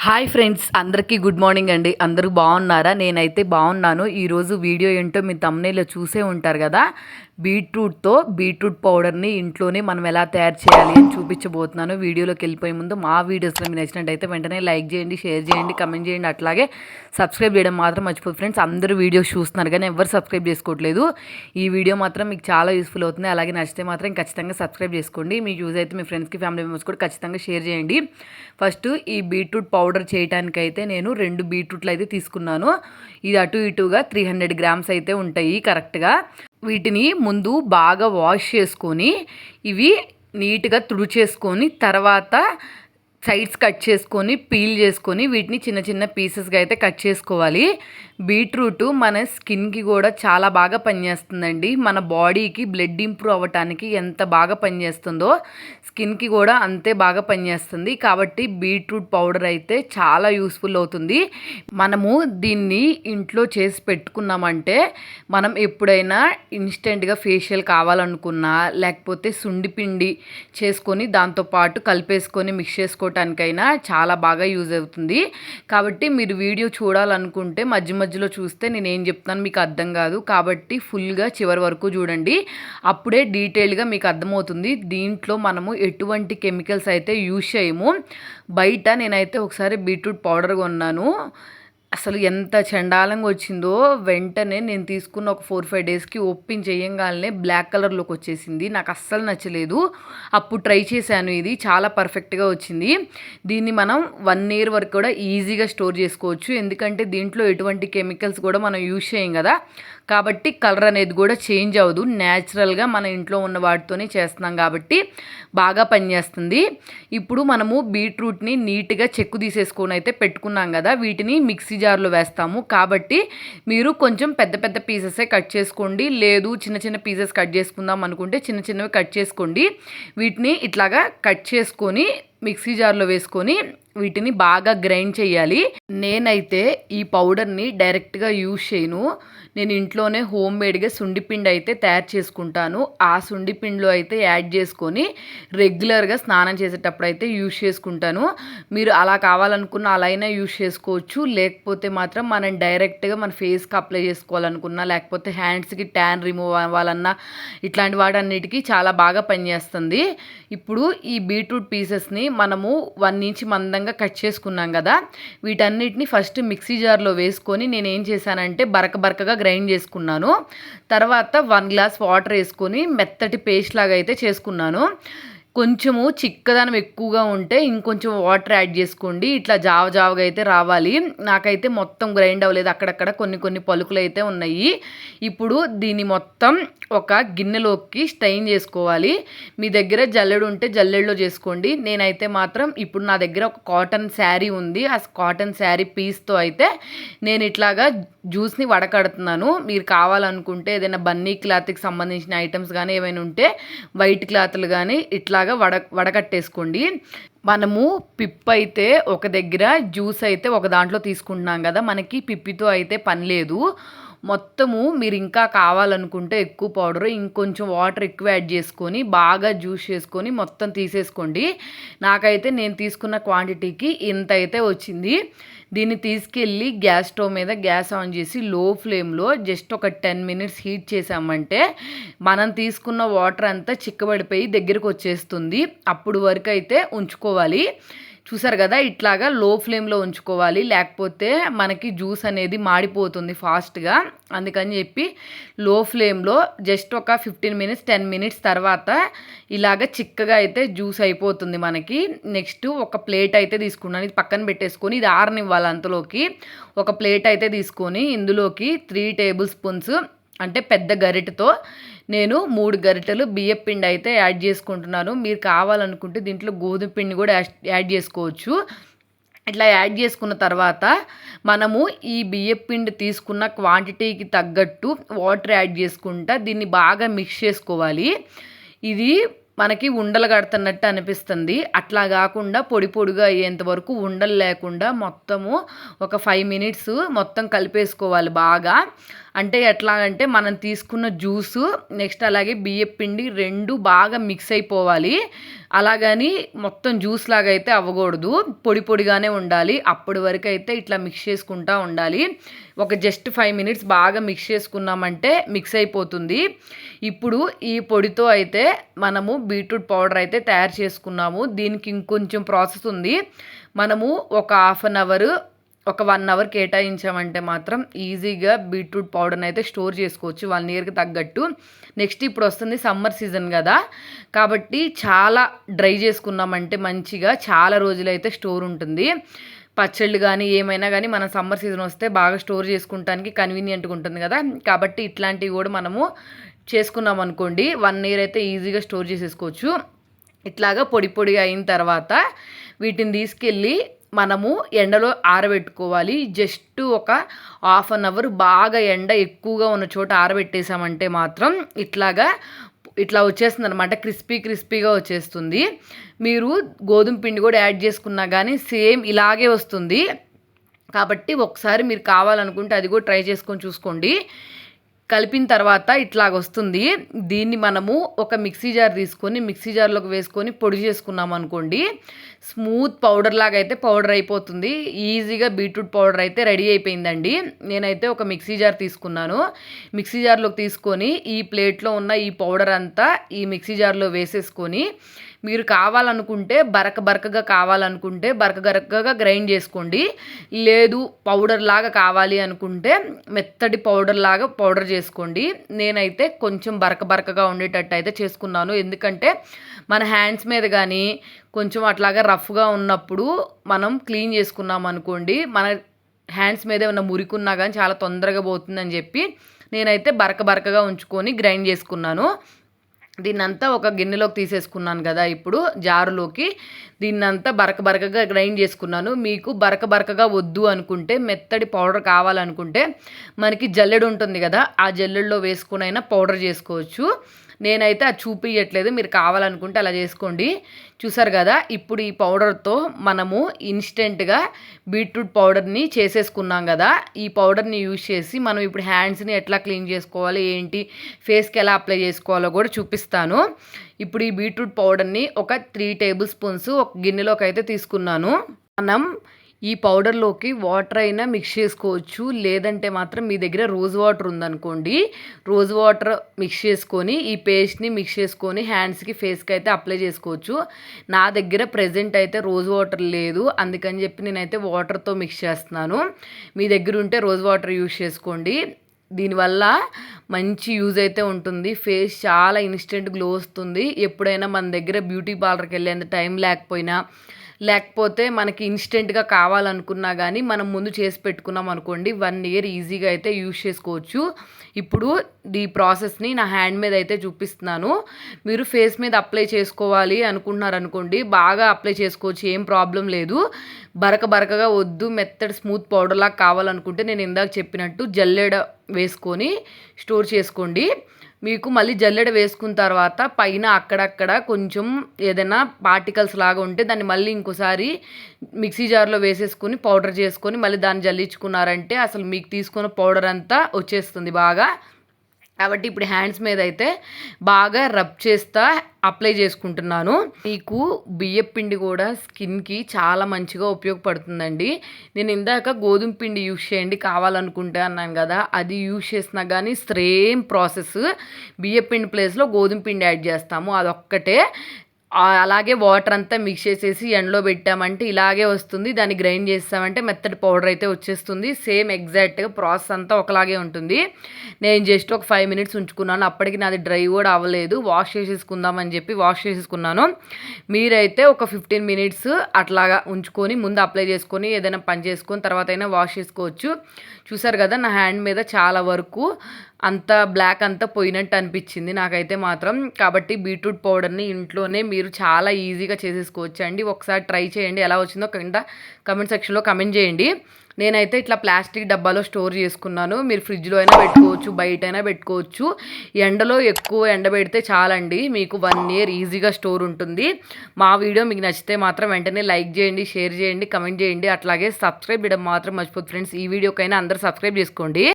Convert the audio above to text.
Hi friends, అందరికీ good morning అండి. అందరూ బాగున్నారా? నేనైతే బాగున్నాను. ఈరోజు వీడియో ఏంటో మీ తమ్మునేలో చూసే ఉంటారు కదా. బీట్రూట్ పౌడర్ని ఇంట్లోనే మనం ఎలా తయారు చేయాలి అని చూపించబోతున్నాను. వీడియోలోకి వెళ్ళిపోయే ముందు మా వీడియోస్లో మీకు నచ్చినట్టయితే వెంటనే లైక్ చేయండి, షేర్ చేయండి, కమెంట్ చేయండి. అట్లాగే సబ్స్క్రైబ్ చేయడం మాత్రం మర్చిపోదు ఫ్రెండ్స్. అందరూ వీడియోస్ చూస్తున్నారు కానీ ఎవరు సబ్స్క్రైబ్ చేసుకోవట్లేదు. ఈ వీడియో మాత్రం మీకు చాలా యూస్ఫుల్ అవుతుంది. అలాగే నచ్చితే మాత్రం ఖచ్చితంగా సబ్స్క్రైబ్ చేసుకోండి. మీకు యూజ్ అయితే మీ ఫ్రెండ్స్కి, ఫ్యామిలీ మెంబర్స్ కూడా ఖచ్చితంగా షేర్ చేయండి. ఫస్ట్ ఈ బీట్రూట్ పౌడర్ చేయడానికైతే నేను 2 బీట్రూట్లు అయితే తీసుకున్నాను. ఇది అటు ఇటుగా 300 గ్రామ్స్ అయితే ఉంటాయి కరెక్ట్గా. వీటిని ముందు బాగా వాష్ చేసుకొని ఇవి నీట్గా తుడిచేసుకొని తర్వాత సైడ్స్ కట్ చేసుకొని పీల్ చేసుకొని వీటిని చిన్న చిన్న పీసెస్గా అయితే కట్ చేసుకోవాలి. బీట్రూట్ మన స్కిన్కి కూడా చాలా బాగా పనిచేస్తుందండి. మన బాడీకి బ్లడ్ ఇంప్రూవ్ అవ్వటానికి ఎంత బాగా పనిచేస్తుందో స్కిన్కి కూడా అంతే బాగా పనిచేస్తుంది. కాబట్టి బీట్రూట్ పౌడర్ అయితే చాలా యూస్ఫుల్ అవుతుంది. మనము దీన్ని ఇంట్లో చేసి పెట్టుకున్నామంటే మనం ఎప్పుడైనా ఇన్స్టెంట్గా ఫేషియల్ కావాలనుకున్నా లేకపోతే సుండిపిండి చేసుకొని దాంతోపాటు కలిపేసుకొని మిక్స్ చేసుకోవటానికైనా చాలా బాగా యూజ్ అవుతుంది. కాబట్టి మీరు వీడియో చూడాలనుకుంటే మధ్యలో చూస్తే నేను ఏం చెప్తాను మీకు అర్థం కాదు. కాబట్టి ఫుల్గా చివరి వరకు చూడండి, అప్పుడే డీటెయిల్గా మీకు అర్థమవుతుంది. దీంట్లో మనము ఎటువంటి కెమికల్స్ అయితే యూజ్ చేయము. బయట నేనైతే ఒకసారి బీట్రూట్ పౌడర్ కొన్నాను. అసలు ఎంత చండాలంగా వచ్చిందో. వెంటనే నేను తీసుకున్న ఒక 4-5 డేస్కి ఓపెన్ చేయంగానే బ్లాక్ కలర్లోకి వచ్చేసింది. నాకు అస్సలు నచ్చలేదు. అప్పుడు ట్రై చేశాను, ఇది చాలా పర్ఫెక్ట్గా వచ్చింది. దీన్ని మనం 1 ఇయర్ వరకు కూడా ఈజీగా స్టోర్ చేసుకోవచ్చు. ఎందుకంటే దీంట్లో ఎటువంటి కెమికల్స్ కూడా మనం యూజ్ చేయం కదా. కాబట్టి కలర్ అనేది కూడా చేంజ్ అవ్వదు. న్యాచురల్గా మన ఇంట్లో ఉన్న వాటితోనే చేస్తున్నాం కాబట్టి బాగా పనిచేస్తుంది. ఇప్పుడు మనము బీట్రూట్ని నీట్గా చెక్కు తీసేసుకొని అయితే పెట్టుకున్నాం కదా. వీటిని మిక్సీ జార్లో వేస్తాము. కాబట్టి మీరు కొంచెం పెద్ద పెద్ద పీసెసే కట్ చేసుకోండి. లేదు చిన్న చిన్న పీసెస్ కట్ చేసుకుందాం అనుకుంటే చిన్న చిన్నవి కట్ చేసుకోండి. వీటిని ఇట్లాగా కట్ చేసుకొని మిక్సీ జార్లో వేసుకొని వీటిని బాగా గ్రైండ్ చేయాలి. నేనైతే ఈ పౌడర్ని డైరెక్ట్గా యూజ్ చేయను. నేను ఇంట్లోనే హోమ్ మేడ్గా సుండిపిండి అయితే తయారు చేసుకుంటాను. ఆ సుండిపిండిలో అయితే యాడ్ చేసుకొని రెగ్యులర్గా స్నానం చేసేటప్పుడు అయితే యూజ్ చేసుకుంటాను. మీరు అలా కావాలనుకున్న అలా అయినా యూజ్ చేసుకోవచ్చు. లేకపోతే మాత్రం మనం డైరెక్ట్గా మన ఫేస్కి అప్లై చేసుకోవాలనుకున్నా లేకపోతే హ్యాండ్స్కి ట్యాన్ రిమూవ్ అవ్వాలన్నా ఇట్లాంటి వాటన్నిటికీ చాలా బాగా పనిచేస్తుంది. ఇప్పుడు ఈ బీట్రూట్ పీసెస్ని మనము 1 ఇంచ్ మందంగా కట్ చేసుకున్నాం కదా. వీటన్నిటిని ఫస్ట్ మిక్సీ జార్లో వేసుకొని నేను ఏం చేశానంటే బరకగా గ్రైండ్ చేసుకున్నాను. తర్వాత 1 గ్లాస్ వాటర్ వేసుకొని మెత్తటి పేస్ట్ లాగా అయితే చేసుకున్నాను. కొంచెము చిక్కదనం ఎక్కువగా ఉంటే ఇంకొంచెం వాటర్ యాడ్ చేసుకోండి. ఇట్లా జావగా అయితే రావాలి. నాకైతే మొత్తం గ్రైండ్ అవ్వలేదు, అక్కడక్కడ కొన్ని పలుకులు అయితే ఉన్నాయి. ఇప్పుడు దీన్ని మొత్తం ఒక గిన్నెలోకి స్ట్రెయిన్ చేసుకోవాలి. మీ దగ్గర జల్లెడు ఉంటే జల్లెడలో చేసుకోండి. నేనైతే మాత్రం ఇప్పుడు నా దగ్గర ఒక కాటన్ శారీ ఉంది. ఆ కాటన్ శారీ పీస్తో అయితే నేను ఇట్లాగా జ్యూస్ని వడకడుతున్నాను. మీరు కావాలనుకుంటే ఏదైనా బన్నీ క్లాత్కి సంబంధించిన ఐటమ్స్ కానీ ఏమైనా ఉంటే వైట్ క్లాత్లు కానీ ఇట్లాగా వడకట్టేసుకోండి. మనము పిప్ అయితే ఒక దగ్గర, జ్యూస్ అయితే ఒక దాంట్లో తీసుకుంటున్నాం కదా. మనకి పిప్పితో అయితే పని లేదు. మొత్తము మీరు ఇంకా కావాలనుకుంటే ఎక్కువ పౌడర్ ఇంకొంచెం వాటర్ ఎక్కువ యాడ్ చేసుకొని బాగా జ్యూస్ చేసుకొని మొత్తం తీసేసుకోండి. నాకైతే నేను తీసుకున్న క్వాంటిటీకి ఇంత అయితే వచ్చింది. దీన్ని తీసుకెళ్ళి గ్యాస్ స్టవ్ మీద గ్యాస్ ఆన్ చేసి లో ఫ్లేమ్లో జస్ట్ ఒక 10 మినిట్స్ హీట్ చేసామంటే మనం తీసుకున్న వాటర్ అంతా చిక్కబడిపోయి దగ్గరకు వచ్చేస్తుంది. అప్పుడు వరకు అయితే ఉంచుకోవాలి. చూసారు కదా, ఇట్లాగా లో ఫ్లేమ్లో ఉంచుకోవాలి. లేకపోతే మనకి జ్యూస్ అనేది మాడిపోతుంది ఫాస్ట్గా. అందుకని చెప్పి లో ఫ్లేమ్లో జస్ట్ ఒక 15 మినిట్స్ 10 మినిట్స్ తర్వాత ఇలాగ చిక్కగా అయితే జ్యూస్ అయిపోతుంది మనకి. నెక్స్ట్ ఒక ప్లేట్ అయితే తీసుకున్నాను. ఇది పక్కన పెట్టేసుకొని ఇది ఆరనివ్వాలి. అంతలోకి ఒక ప్లేట్ అయితే తీసుకొని ఇందులోకి 3 టేబుల్ స్పూన్స్ అంటే పెద్ద గరిటెతో నేను 3 గరిటెలు బియ్యం పిండి అయితే యాడ్ చేసుకుంటున్నాను. మీరు కావాలనుకుంటే దీంట్లో గోధుమ పిండి కూడా యాడ్ చేసుకోవచ్చు. ఇట్లా యాడ్ చేసుకున్న తర్వాత మనము ఈ బియ్యం పిండి తీసుకున్న క్వాంటిటీకి తగ్గట్టు వాటర్ యాడ్ చేసుకుంటా దీన్ని బాగా మిక్స్ చేసుకోవాలి. ఇది మనకి ఉండలు కడుతున్నట్టు అనిపిస్తుంది. అట్లా కాకుండా పొడిగా అయ్యేంత వరకు ఉండలు లేకుండా మొత్తము ఒక 5 మినిట్స్ మొత్తం కలిపేసుకోవాలి బాగా. అంటే ఎట్లా అంటే మనం తీసుకున్న జ్యూసు నెక్స్ట్ అలాగే బియ్యం పిండి 2 బాగా మిక్స్ అయిపోవాలి. అలాగని మొత్తం జ్యూస్ లాగా అయితే అవ్వకూడదు, పొడి పొడిగానే ఉండాలి. అప్పటి వరకు అయితే ఇట్లా మిక్స్ చేసుకుంటూ ఉండాలి. ఒక జస్ట్ 5 మినిట్స్ బాగా మిక్స్ చేసుకున్నామంటే మిక్స్ అయిపోతుంది. ఇప్పుడు ఈ పొడితో అయితే మనము బీట్రూట్ పౌడర్ అయితే తయారు చేసుకున్నాము. దీనికి ఇంకొంచెం ప్రాసెస్ ఉంది. మనము ఒక హాఫ్ అన్ అవర్ ఒక 1 అవర్ కేటాయించామంటే మాత్రం ఈజీగా బీట్రూట్ పౌడర్ని అయితే స్టోర్ చేసుకోవచ్చు 1 ఇయర్కి తగ్గట్టు. నెక్స్ట్ ఇప్పుడు వస్తుంది సమ్మర్ సీజన్ కదా, కాబట్టి చాలా డ్రై చేసుకున్నామంటే మంచిగా చాలా రోజులైతే స్టోర్ ఉంటుంది. పచ్చళ్ళు కానీ ఏమైనా కానీ మనం సమ్మర్ సీజన్ వస్తే బాగా స్టోర్ చేసుకుంటానికి కన్వీనియంట్గా ఉంటుంది కదా, కాబట్టి ఇట్లాంటివి కూడా మనము చేసుకున్నాం అనుకోండి 1 ఇయర్ అయితే ఈజీగా స్టోర్ చేసేసుకోవచ్చు. ఇట్లాగా పొడి పొడిగా అయిన తర్వాత వీటిని తీసుకెళ్ళి మనము ఎండలో ఆరబెట్టుకోవాలి. జస్ట్ ఒక హాఫ్ అన్ అవర్ బాగా ఎండ ఎక్కువగా ఉన్న చోట ఆరబెట్టేసామంటే మాత్రం ఇట్లా వచ్చేస్తుంది అనమాట, క్రిస్పీగా వచ్చేస్తుంది. మీరు గోధుమ పిండి కూడా యాడ్ చేసుకున్నా కానీ సేమ్ ఇలాగే వస్తుంది. కాబట్టి ఒకసారి మీరు కావాలనుకుంటే అది కూడా ట్రై చేసుకొని చూసుకోండి. కలిపిన తర్వాత ఇట్లాగొస్తుంది. దీన్ని మనము ఒక మిక్సీ జార్ తీసుకొని మిక్సీ జార్లోకి వేసుకొని పొడి చేసుకున్నాం అనుకోండి, స్మూత్ పౌడర్ లాగా అయితే పౌడర్ అయిపోతుంది. ఈజీగా బీట్రూట్ పౌడర్ అయితే రెడీ అయిపోయిందండి. నేనైతే ఒక మిక్సీ జార్ తీసుకున్నాను. మిక్సీ జార్లోకి తీసుకొని ఈ ప్లేట్లో ఉన్న ఈ పౌడర్ అంతా ఈ మిక్సీ జార్లో వేసేసుకొని మీరు కావాలనుకుంటే బరకగా కావాలనుకుంటే బరకగా గ్రైండ్ చేసుకోండి. లేదు పౌడర్ లాగా కావాలి అనుకుంటే మెత్తటి పౌడర్ చేసుకోండి. నేనైతే కొంచెం బరకగా ఉండేటట్టు అయితే చేసుకున్నాను. ఎందుకంటే మన హ్యాండ్స్ మీద కానీ కొంచెం అట్లాగా రఫ్గా ఉన్నప్పుడు మనం క్లీన్ చేసుకున్నాం అనుకోండి, మన హ్యాండ్స్ మీద ఏమైనా మురికున్నా కానీ చాలా తొందరగా పోతుందని చెప్పి నేనైతే బరకగా ఉంచుకొని గ్రైండ్ చేసుకున్నాను. దీన్నంతా ఒక గిన్నెలోకి తీసేసుకున్నాను కదా, ఇప్పుడు జారులోకి దీన్నంతా బరకగా గ్రైండ్ చేసుకున్నాను. మీకు బరకగా వద్దు అనుకుంటే మెత్తడి పౌడర్ కావాలనుకుంటే మనకి జల్లెడ ఉంటుంది కదా, ఆ జల్లెడలో వేసుకునైనా పౌడర్ చేసుకోవచ్చు. నేనైతే అది చూపించట్లేదు, మీరు కావాలనుకుంటే అలా చేసుకోండి. చూసారు కదా, ఇప్పుడు ఈ పౌడర్తో మనము ఇన్స్టెంట్గా బీట్రూట్ పౌడర్ని చేసేసుకున్నాం కదా. ఈ పౌడర్ని యూజ్ చేసి మనం ఇప్పుడు హ్యాండ్స్ని ఎట్లా క్లీన్ చేసుకోవాలి, ఏంటి ఫేస్కి ఎలా అప్లై చేసుకోవాలో కూడా చూపిస్తాను. ఇప్పుడు ఈ బీట్రూట్ పౌడర్ని ఒక 3 టేబుల్ స్పూన్స్ ఒక గిన్నెలోకి అయితే తీసుకున్నాను. మనం ఈ పౌడర్లోకి వాటర్ అయినా మిక్స్ చేసుకోవచ్చు, లేదంటే మాత్రం మీ దగ్గర రోజ్ వాటర్ ఉందనుకోండి, రోజ్ వాటర్ మిక్స్ చేసుకొని ఈ పేస్ట్ని మిక్స్ చేసుకొని హ్యాండ్స్కి ఫేస్కి అయితే అప్లై చేసుకోవచ్చు. నా దగ్గర ప్రెజెంట్ అయితే రోజ్ వాటర్ లేదు, అందుకని చెప్పి నేనైతే వాటర్తో మిక్స్ చేస్తున్నాను. మీ దగ్గర ఉంటే రోజ్ వాటర్ యూజ్ చేసుకోండి. దీనివల్ల మంచి యూజ్ అయితే ఉంటుంది. ఫేస్ చాలా ఇన్స్టెంట్ గ్లో వస్తుంది. ఎప్పుడైనా మన దగ్గర బ్యూటీ పార్లర్కి వెళ్ళేంత టైం లేకపోతే మనకి ఇన్స్టెంట్గా కావాలనుకున్నా కానీ మనం ముందు చేసి పెట్టుకున్నాం అనుకోండి 1 ఇయర్ ఈజీగా అయితే యూజ్ చేసుకోవచ్చు. ఇప్పుడు ఈ ప్రాసెస్ని నా హ్యాండ్ మీద అయితే చూపిస్తున్నాను. మీరు ఫేస్ మీద అప్లై చేసుకోవాలి అనుకుంటున్నారనుకోండి, బాగా అప్లై చేసుకోవచ్చు, ఏం ప్రాబ్లం లేదు. బరకగా వద్దు, మెత్తడి స్మూత్ పౌడర్లా కావాలనుకుంటే నేను ఇందాక చెప్పినట్టు జల్లెడ వేసుకొని స్టోర్ చేసుకోండి. మీకు మళ్ళీ జల్లెడ వేసుకున్న తర్వాత పైన అక్కడక్కడ కొంచెం ఏదైనా పార్టికల్స్ లాగా ఉంటే దాన్ని మళ్ళీ ఇంకోసారి మిక్సీ జార్లో వేసేసుకొని పౌడర్ చేసుకొని మళ్ళీ దాన్ని జల్లించుకున్నారంటే అసలు మీకు తీసుకున్న పౌడర్ అంతా వచ్చేస్తుంది బాగా. కాబట్టి ఇప్పుడు హ్యాండ్స్ మీద అయితే బాగా రబ్ చేస్తా అప్లై చేసుకుంటున్నాను. మీకు బియ్యం పిండి కూడా స్కిన్కి చాలా మంచిగా ఉపయోగపడుతుందండి. నేను ఇందాక గోధుమ పిండి యూజ్ చేయండి కావాలనుకుంటే అన్నాను కదా, అది యూజ్ చేసినా కానీ సేమ్ ప్రాసెస్. బియ్యం పిండి ప్లేస్లో గోధుమ పిండి యాడ్ చేస్తాము, అదొక్కటే. అలాగే వాటర్ అంతా మిక్స్ చేసేసి ఎండలో పెట్టామంటే ఇలాగే వస్తుంది. దాన్ని గ్రైండ్ చేస్తామంటే మెత్తటి పౌడర్ అయితే వచ్చేస్తుంది. సేమ్ ఎగ్జాక్ట్గా ప్రాసెస్ అంతా ఒకలాగే ఉంటుంది. నేను జస్ట్ ఒక 5 మినిట్స్ ఉంచుకున్నాను, అప్పటికి నాది డ్రై కూడా అవ్వలేదు. వాష్ చేసేసుకుందామని చెప్పి వాష్ చేసేసుకున్నాను. మీరైతే ఒక 15 మినిట్స్ అట్లాగా ఉంచుకొని ముందు అప్లై చేసుకొని ఏదైనా పని చేసుకొని తర్వాత అయినా వాష్ చేసుకోవచ్చు. చూసారు కదా, నా హ్యాండ్ మీద చాలా వరకు అంత బ్లాక్ అంతా పోయినట్టు అనిపించింది నాకైతే మాత్రం. కాబట్టి బీట్రూట్ పౌడర్ని ఇంట్లోనే మీరు చాలా ఈజీగా చేసేసుకోవచ్చు అండి. ఒకసారి ట్రై చేయండి, ఎలా వచ్చిందో కింద కమెంట్ సెక్షన్లో కమెంట్ చేయండి. నేనైతే ఇట్లా ప్లాస్టిక్ డబ్బాలో స్టోర్ చేసుకున్నాను. మీరు ఫ్రిడ్జ్లో అయినా పెట్టుకోవచ్చు, బయట అయినా పెట్టుకోవచ్చు. ఎండలో ఎక్కువ ఎండబెడితే చాలండి, మీకు 1 ఇయర్ ఈజీగా స్టోర్ ఉంటుంది. మా వీడియో మీకు నచ్చితే మాత్రం వెంటనే లైక్ చేయండి, షేర్ చేయండి, కమెంట్ చేయండి. అట్లాగే సబ్స్క్రైబ్ చేయడం మాత్రం మర్చిపోతుంది ఫ్రెండ్స్. ఈ వీడియోకైనా అందరూ సబ్స్క్రైబ్ చేసుకోండి.